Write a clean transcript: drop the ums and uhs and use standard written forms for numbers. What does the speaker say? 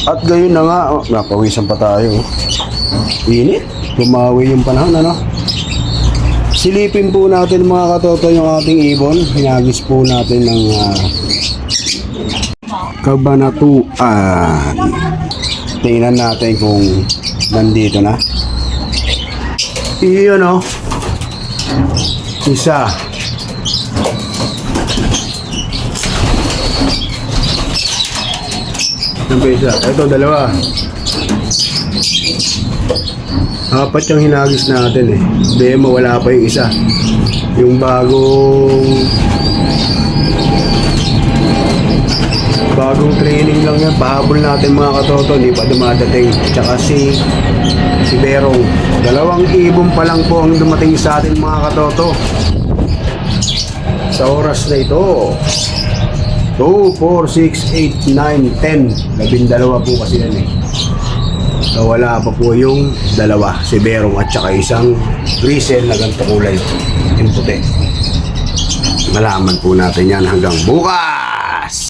At gayon na nga, napawisan pa tayo. Init, lumawi yung panahon, ano? Silipin po natin mga katoto yung ating ibon. Hinagis po natin ng kabanatuan. Tingnan natin kung nandito na. Iyon, oh. Isa. Ano ba isa? Ito, dalawa. Apat yung hinagis natin eh. Demo, wala pa yung isa. Yung bagong training lang yan. Pahabol natin mga katoto. Hindi pa dumadating. Tsaka si Berong. Dalawang ibon pa lang po ang dumating sa atin mga katoto. Sa oras na ito. 2, 4, 6, 8, 9, 10. 12 po kasi yan eh. So wala pa po yung dalawa. Si Berong at saka isang grisel na ganito kulay. Yung puti. Malaman po natin yan hanggang bukas.